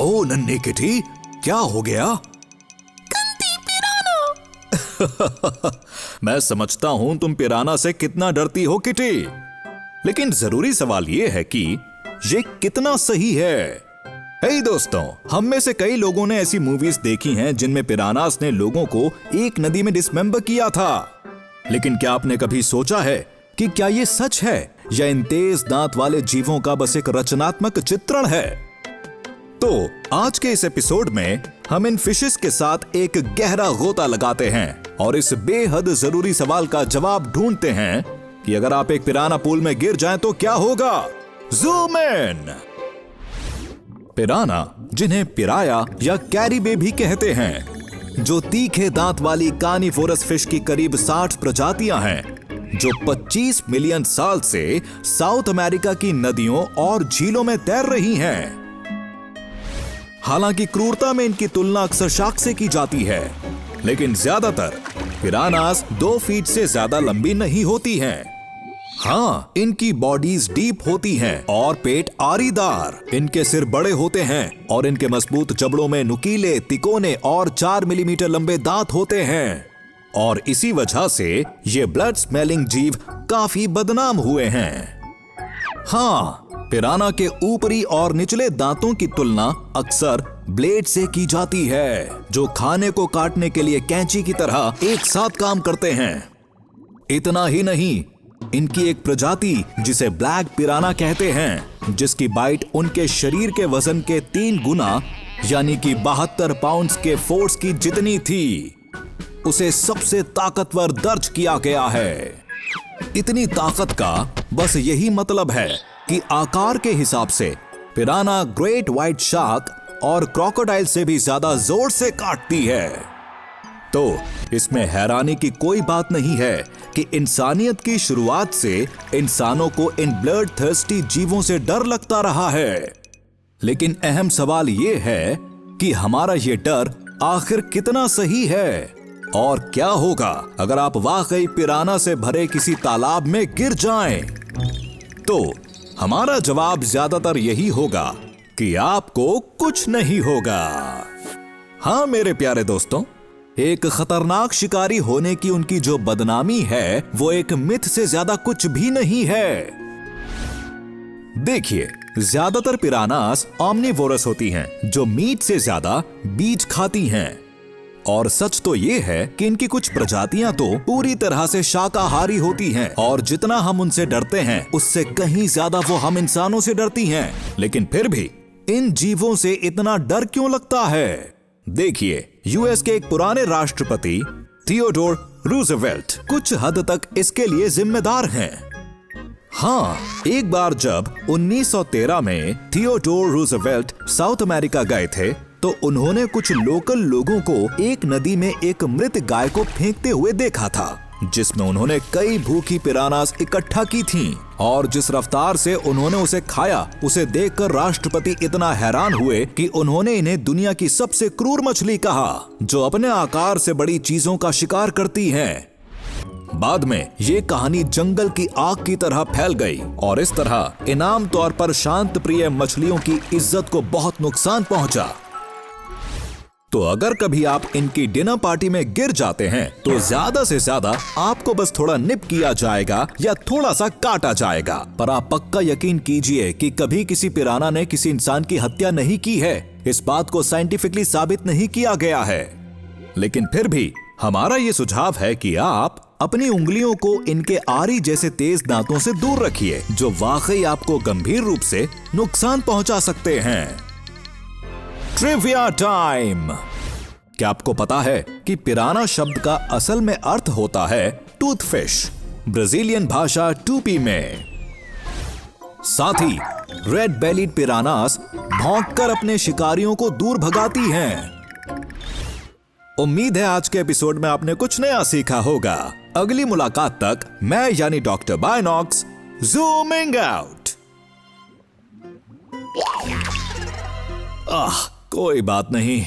ओ नन्ही किटी, क्या हो गया? गंदी पिराना। मैं समझता हूं तुम पिराना से कितना डरती हो किटी, लेकिन जरूरी सवाल ये है कि ये कितना सही है। हे दोस्तों, हम में से कई लोगों ने ऐसी मूवीज देखी हैं जिनमें पिरानास ने लोगों को एक नदी में डिसमेंबर किया था। लेकिन क्या आपने कभी सोचा है कि क्या ये सच है या इन तेज दांत वाले जीवों का बस एक रचनात्मक चित्रण है? तो आज के इस एपिसोड में हम इन फिशेस के साथ एक गहरा गोता लगाते हैं और इस बेहद जरूरी सवाल का जवाब ढूंढते हैं कि अगर आप एक पिराना पूल में गिर जाएं तो क्या होगा। Zoom in. पिराना, जिन्हें पिराया या कैरिबे भी कहते हैं, जो तीखे दांत वाली कार्निवोरस फिश की करीब 60 प्रजातियां हैं जो 25 मिलियन साल से साउथ अमेरिका की नदियों और झीलों में तैर रही हैं। हालांकि क्रूरता में इनकी तुलना अक्सर शार्क से की जाती है, लेकिन ज्यादातर पिरानास 2 फीट से ज्यादा लंबी नहीं होती हैं। हाँ, इनकी बॉडीज डीप होती हैं और पेट आरीदार। इनके सिर बड़े होते हैं और इनके मजबूत जबड़ों में नुकीले, तिकोने और 4 मिलीमीटर लंबे दांत होते हैं। और इसी वजह से ये ब्लड स्मेलिंग जीव काफी बदनाम हुए हैं। हाँ, पिराना के ऊपरी और निचले दांतों की तुलना अक्सर ब्लेड से की जाती है, जो खाने को काटने के लिए कैंची की तरह एक साथ काम करते हैं। इतना ही नहीं, इनकी एक प्रजाति जिसे ब्लैक पिराना कहते हैं, जिसकी बाइट उनके शरीर के वजन के 3 गुना यानी कि 72 पाउंड्स के फोर्स की जितनी थी, उसे सबसे ताकतवर दर्ज किया गया है। इतनी ताकत का बस यही मतलब है कि आकार के हिसाब से पिराना ग्रेट व्हाइट शार्क और क्रोकोडाइल से भी ज्यादा जोर से काटती है। तो इसमें हैरानी की कोई बात नहीं है कि इंसानियत की शुरुआत से इंसानों को इन ब्लड थर्स्टी जीवों से डर लगता रहा है। लेकिन अहम सवाल यह है कि हमारा ये डर आखिर कितना सही है, और क्या होगा अगर आप वाकई पिराना से भरे किसी तालाब में गिर जाएं? तो हमारा जवाब ज्यादातर यही होगा कि आपको कुछ नहीं होगा। हाँ मेरे प्यारे दोस्तों, एक खतरनाक शिकारी होने की उनकी जो बदनामी है वो एक मिथ से ज्यादा कुछ भी नहीं है। देखिए, ज्यादातर पिरानास ओमनिवोरस होती हैं, जो मीट से ज्यादा बीज खाती हैं। और सच तो ये है कि इनकी कुछ प्रजातियां तो पूरी तरह से शाकाहारी होती हैं, और जितना हम उनसे डरते हैं उससे कहीं ज्यादा वो हम इंसानों से डरती हैं। लेकिन फिर भी इन जीवों से इतना डर क्यों लगता है? देखिए, यूएस के एक पुराने राष्ट्रपति थियोडोर रूजवेल्ट कुछ हद तक इसके लिए जिम्मेदार हैं। हाँ, एक बार जब 1913 में थियोडोर रूजवेल्ट साउथ अमेरिका गए थे, तो उन्होंने कुछ लोकल लोगों को एक नदी में एक मृत गाय को फेंकते हुए देखा था, जिसमें उन्होंने कई भूखी पिरानास इकट्ठा की थीं, और जिस रफ्तार से उन्होंने उसे खाया, उसे देखकर राष्ट्रपति इतना हैरान हुए कि उन्होंने इन्हें दुनिया की सबसे क्रूर मछली कहा, जो अपने आकार से बड़ी चीजों का शिकार करती हैं। बाद में ये कहानी जंगल की आग की तरह फैल गई, और इस तरह इनाम तौर पर शांत प्रिय मछलियों की इज्जत को बहुत नुकसान पहुंचा। तो अगर कभी आप इनकी डिनर पार्टी में गिर जाते हैं तो ज्यादा से ज्यादा आपको बस थोड़ा निप किया जाएगा या थोड़ा सा काटा जाएगा, पर आप पक्का यकीन कीजिए कि कभी किसी पिराना ने किसी इंसान की हत्या नहीं की है। इस बात को साइंटिफिकली साबित नहीं किया गया है। लेकिन फिर भी हमारा ये सुझाव है कि आप अपनी उंगलियों को इनके आरी जैसे तेज दांतों से दूर रखिए, जो वाकई आपको गंभीर रूप से नुकसान पहुंचा सकते हैं। Trivia time. क्या आपको पता है कि पिराना शब्द का असल में अर्थ होता है टूथफिश, ब्राजीलियन भाषा टूपी में। साथ ही रेड बेलीड पिरानास भौंककर अपने शिकारियों को दूर भगाती हैं। उम्मीद है आज के एपिसोड में आपने कुछ नया सीखा होगा। अगली मुलाकात तक मैं यानी डॉक्टर बायनॉक्स ज़ूमिंग आउट। कोई बात नहीं,